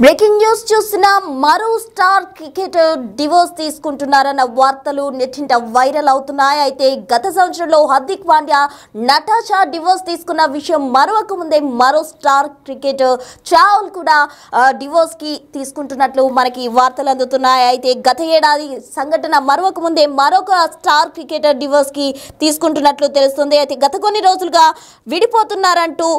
Breaking news చూసిన మరో star cricketer divorce తీసుకుంటున్నారన్న వార్తలు నెట్టింట వైరల్ అవుతున్నాయి. అయితే గత సంవత్సరంలో హార్దిక్ పాండ్యా నటాషా డివోర్స్ తీసుకున్న విషయం మరొక ముందే మరో స్టార్ క్రికెటర్ చాహల్ కూడా డివోర్స్ కి తీసుకుంటున్నట్లు మనకి వార్తలు అందుతున్నాయి. అయితే గత ఏడాది సంఘటన మరొక ముందే మరొక స్టార్ క్రికెటర్ డివోర్స్ కి తీసుకుంటున్నట్లు తెలుస్తుంది. అయితే గత కొన్ని రోజులుగా విడిపోతున్నారంటూ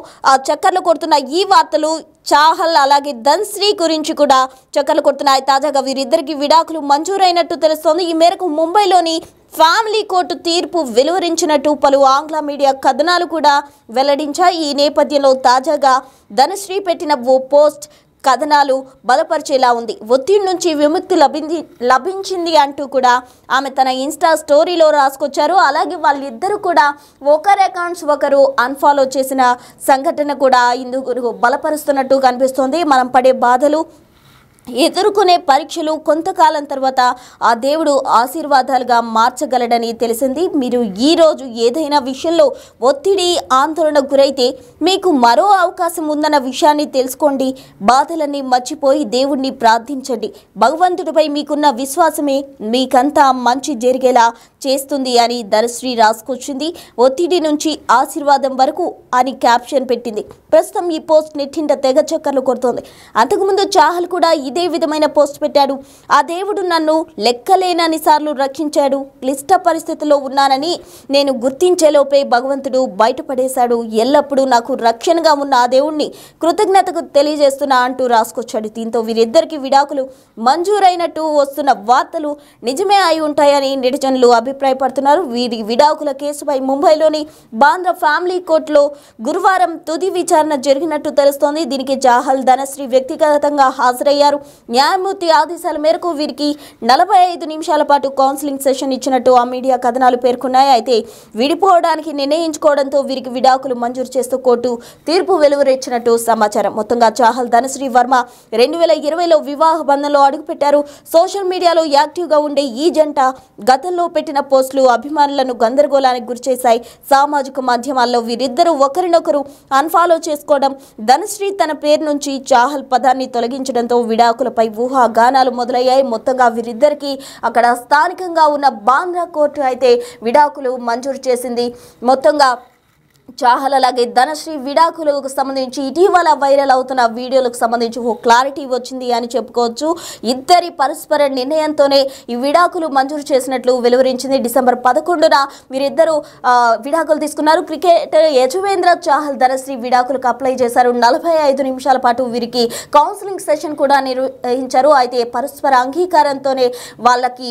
చక్కర్లు కొడుతున్న ఈ వార్తలు చాహల్ అలాగే ధన్శ్రీ గురించి కూడా చక్కర్లు కొడుతున్నాయి. తాజాగా వీరిద్దరికి విడాకులు మంజూరైనట్టు తెలుస్తోంది. ఈ మేరకు ముంబైలోని ఫ్యామిలీ కోర్టు తీర్పు వెలువరించినట్టు పలు ఆంగ్ల మీడియా కథనాలు కూడా వెల్లడించాయి. ఈ నేపథ్యంలో తాజాగా ధనశ్రీ పెట్టిన ఓ పోస్ట్ కథనాలు బలపరిచేలా ఉంది. ఒత్తిడి నుంచి విముక్తి లభించింది అంటూ కూడా ఆమె తన ఇన్స్టా స్టోరీలో రాసుకొచ్చారు. అలాగే వాళ్ళిద్దరూ కూడా ఒకరి అకౌంట్స్ ఒకరు అన్ఫాలో చేసిన సంఘటన కూడా ఇందుకు బలపరుస్తున్నట్టు కనిపిస్తోంది. మనం పడే బాధలు ఎదుర్కొనే పరీక్షలు కొంతకాలం తర్వాత ఆ దేవుడు ఆశీర్వాదాలుగా మార్చగలడని తెలిసింది. మీరు ఈరోజు ఏదైనా విషయంలో ఒత్తిడి ఆందోళన గురైతే మీకు మరో అవకాశం ఉందన్న విషయాన్ని తెలుసుకోండి. బాధలన్నీ మర్చిపోయి దేవుణ్ణి ప్రార్థించండి. భగవంతుడిపై మీకున్న విశ్వాసమే మీకంతా మంచి జరిగేలా చేస్తుంది అని ధనశ్రీ రాసుకొచ్చింది. ఒత్తిడి నుంచి ఆశీర్వాదం వరకు అని క్యాప్షన్ పెట్టింది. ప్రస్తుతం ఈ పోస్ట్ నెట్టింట తెగ చక్కర్లు కొడుతోంది. అంతకుముందు చాహల్ కూడా ఇదే విధమైన పోస్ట్ పెట్టాడు. ఆ దేవుడు నన్ను లెక్కలేనన్ని సార్లు రక్షించాడు. క్లిష్ట పరిస్థితుల్లో ఉన్నానని నేను గుర్తించేలోపే భగవంతుడు బయటపడేశాడు. ఎల్లప్పుడూ నాకు రక్షణగా ఉన్న ఆ దేవుణ్ణి కృతజ్ఞతకు తెలియజేస్తున్నా అంటూ రాసుకొచ్చాడు. దీంతో వీరిద్దరికి విడాకులు మంజూరైనట్టు వస్తున్న వార్తలు నిజమే అయి ఉంటాయని నెటిజన్లు అభిప్రాయపడుతున్నారు. వీరి విడాకుల కేసుపై ముంబైలోని బాంద్రా ఫ్యామిలీ కోర్టులో గురువారం తుది విచారణ జరిగినట్టు తెలుస్తోంది. దీనికి చాహల్ ధనశ్రీ వ్యక్తిగతంగా హాజరయ్యారు. న్యాయమూర్తి ఆదేశాల మేరకు వీరికి 45 నిమిషాల పాటు కౌన్సిలింగ్ సెషన్ ఇచ్చినట్టు ఆ మీడియా కథనాలు పేర్కొన్నాయి. అయితే విడిపోవడానికి నిర్ణయించుకోవడంతో వీరికి విడాకులు మంజూరు చేస్తూ కోర్టు తీర్పు వెలువరించినట్టు సమాచారం. మొత్తంగా చాహల్ ధనశ్రీ వర్మ 2020లో వివాహ బంధంలో అడుగుపెట్టారు. సోషల్ మీడియాలో యాక్టివ్గా ఉండే ఈ జంట గతంలో పెట్టిన పోస్టులు అభిమానులను గందరగోళానికి గురిచేశాయి. సామాజిక మాధ్యమాల్లో వీరిద్దరూ ఒకరినొకరు అన్ఫాలో చేసుకోవడం, ధనశ్రీ తన పేరు నుంచి చాహల్ పదాన్ని తొలగించడంతో విడాకులపై ఊహాగానాలు మొదలయ్యాయి. మొత్తంగా వీరిద్దరికి అక్కడ స్థానికంగా ఉన్న బాంద్రా కోర్టు అయితే విడాకులు మంజూరు చేసింది. మొత్తంగా చాహల్ అలాగే ధనశ్రీ విడాకులకు సంబంధించి ఇటీవల వైరల్ అవుతున్న వీడియోలకు సంబంధించి ఓ క్లారిటీ వచ్చింది అని చెప్పుకోవచ్చు. ఇద్దరి పరస్పర నిర్ణయంతోనే ఈ విడాకులు మంజూరు చేసినట్లు వెలువరించింది. డిసెంబర్ 11న వీరిద్దరూ విడాకులు తీసుకున్నారు. క్రికెటర్ యజువేంద్ర చాహల్ ధనశ్రీ విడాకులకు అప్లై చేశారు. 45 నిమిషాల పాటు వీరికి కౌన్సిలింగ్ సెషన్ కూడా నిర్వహించారు. అయితే పరస్పర అంగీకారంతోనే వాళ్ళకి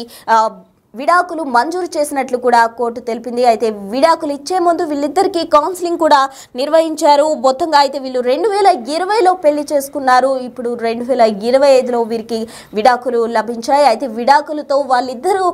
విడాకులు మంజూరు చేసినట్లు కూడా కోర్టు తెలిపింది. అయితే విడాకులు ఇచ్చే ముందు వీళ్ళిద్దరికీ కౌన్సిలింగ్ కూడా నిర్వహించారు. మొత్తంగా అయితే వీళ్ళు 2020లో పెళ్లి చేసుకున్నారు. ఇప్పుడు 2025లో వీరికి విడాకులు లభించాయి. అయితే విడాకులతో వాళ్ళిద్దరూ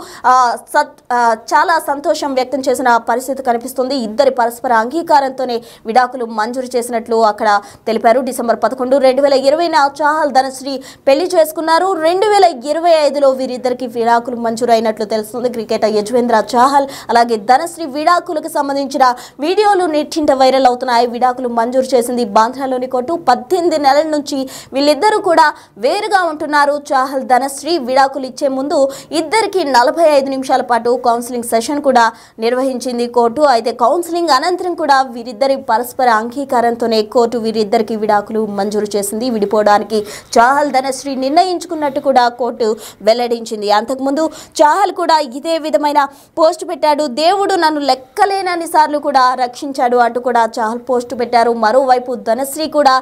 చాలా సంతోషం వ్యక్తం చేసిన పరిస్థితి కనిపిస్తుంది. ఇద్దరి పరస్పర అంగీకారంతోనే విడాకులు మంజూరు చేసినట్లు అక్కడ తెలిపారు. డిసెంబర్ 11, 2020న చాహల్ ధనశ్రీ పెళ్లి చేసుకున్నారు. 2025లో వీరిద్దరికి విడాకులు మంజూరైనట్లు తెలుస్తుంది. క్రికెటర్ యజువేంద్ర చాహల్ అలాగే ధనశ్రీ విడాకులకు సంబంధించిన వీడియోలు నెట్టింట వైరల్ అవుతున్నాయి. విడాకులు మంజూరు చేసింది బాంద్రాలోని కోర్టు. 18 నెలల నుంచి వీళ్ళిద్దరూ కూడా వేరుగా ఉంటున్నారు. చాహల్ ధనశ్రీ విడాకులు ఇచ్చే ముందు ఇద్దరికి 45 నిమిషాల పాటు కౌన్సిలింగ్ సెషన్ కూడా నిర్వహించింది కోర్టు. అయితే కౌన్సిలింగ్ అనంతరం కూడా వీరిద్దరి పరస్పర అంగీకారంతోనే కోర్టు వీరిద్దరికి విడాకులు మంజూరు చేసింది. విడిపోవడానికి చాహల్ ధనశ్రీ నిర్ణయించుకున్నట్టు కూడా కోర్టు వెల్లడించింది. అంతకుముందు చాహల్ కూడా ఇదే విధమైన పోస్ట్ పెట్టాడు. దేవుడు నన్ను లెక్కలేనన్ని సార్లు కూడా రక్షించాడు అంటూ కూడా చాహల్ పోస్ట్ పెట్టారు. మరోవైపు ధనశ్రీ కూడా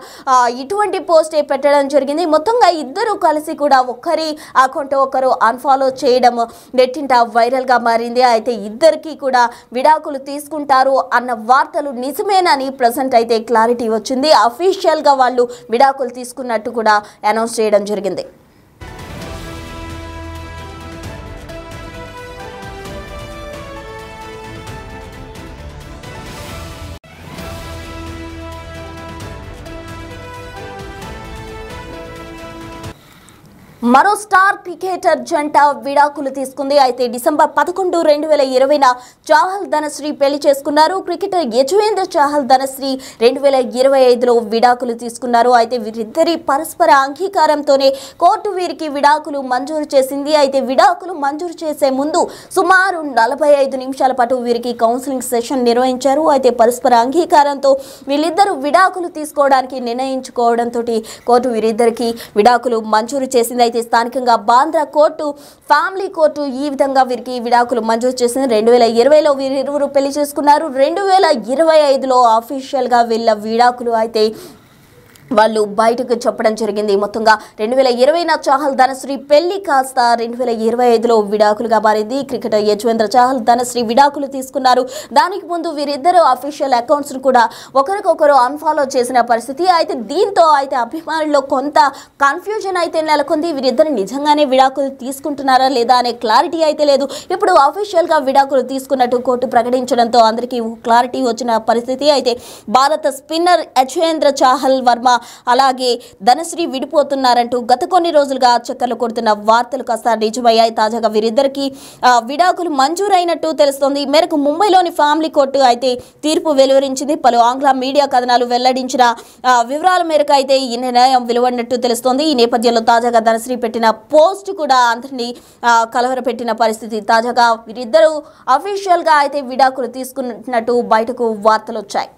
ఇటువంటి పోస్ట్ పెట్టడం జరిగింది. మొత్తంగా ఇద్దరు కలిసి కూడా ఒకరి అకౌంట్ ఒకరు అన్ఫాలో చేయడం నెట్టింట వైరల్గా మారింది. అయితే ఇద్దరికి కూడా విడాకులు తీసుకుంటారు అన్న వార్తలు నిజమేనని ప్రజెంట్ అయితే క్లారిటీ వచ్చింది. అఫీషియల్గా వాళ్ళు విడాకులు తీసుకున్నట్టు కూడా అనౌన్స్ చేయడం జరిగింది. మరో స్టార్ క్రికెటర్ జంట విడాకులు తీసుకుంది. అయితే డిసెంబర్ 11, 2020న చాహల్ ధనశ్రీ పెళ్లి చేసుకున్నారు. క్రికెటర్ యజువేంద్ర చాహల్ ధనశ్రీ 2025లో విడాకులు తీసుకున్నారు. అయితే వీరిద్దరి పరస్పర అంగీకారంతోనే కోర్టు వీరికి విడాకులు మంజూరు చేసింది. అయితే విడాకులు మంజూరు చేసే ముందు సుమారు 45 నిమిషాల పాటు వీరికి కౌన్సిలింగ్ సెషన్ నిర్వహించారు. అయితే పరస్పర అంగీకారంతో వీళ్ళిద్దరూ విడాకులు తీసుకోవడానికి నిర్ణయించుకోవడంతో కోర్టు వీరిద్దరికి విడాకులు మంజూరు చేసింది. అయితే స్థానికంగా బాంద్రా కోర్టు, ఫ్యామిలీ కోర్టు ఈ విధంగా వీరికి విడాకులు మంజూరు చేసింది. 2020లో వీరిరువురు పెళ్లి చేసుకున్నారు. 2025లో అఫీషియల్ గా వీళ్ళ విడాకులు అయితే వాళ్ళు బయటకు చెప్పడం జరిగింది. మొత్తంగా 2020న చాహల్ ధనశ్రీ పెళ్లి కాస్త 2025లో విడాకులుగా మారింది. క్రికెటర్ యజువేంద్ర చాహల్ ధనశ్రీ విడాకులు తీసుకున్నారు. దానికి ముందు వీరిద్దరు అఫీషియల్ అకౌంట్స్ కూడా ఒకరికొకరు అన్ఫాలో చేసిన పరిస్థితి. అయితే దీంతో అయితే అభిమానుల్లో కొంత కన్ఫ్యూజన్ అయితే నెలకొంది. వీరిద్దరు నిజంగానే విడాకులు తీసుకుంటున్నారా లేదా అనే క్లారిటీ అయితే లేదు. ఇప్పుడు అఫీషియల్ గా విడాకులు తీసుకున్నట్టు కోర్టు ప్రకటించడంతో అందరికీ క్లారిటీ వచ్చిన పరిస్థితి. అయితే భారత స్పిన్నర్ యజువేంద్ర చాహల్ వర్మ అలాగే ధనశ్రీ విడిపోతున్నారంటూ గత కొన్ని రోజులుగా చక్కర్లు కొడుతున్న వార్తలు కాస్త నిజమయ్యాయి. తాజాగా వీరిద్దరికి విడాకులు మంజూరైనట్టు తెలుస్తోంది. ఈ మేరకు ముంబైలోని ఫ్యామిలీ కోర్టు అయితే తీర్పు వెలువరించింది. పలు ఆంగ్ల మీడియా కథనాలు వెల్లడించిన వివరాల మేరకు అయితే ఈ నిర్ణయం వెలువడినట్టు తెలుస్తోంది. ఈ నేపథ్యంలో తాజాగా ధనశ్రీ పెట్టిన పోస్ట్ కూడా అందరినీ కలవరపెట్టిన పరిస్థితి. తాజాగా వీరిద్దరూ అఫీషియల్ గా అయితే విడాకులు తీసుకున్నట్టు బయటకు వార్తలు వచ్చాయి.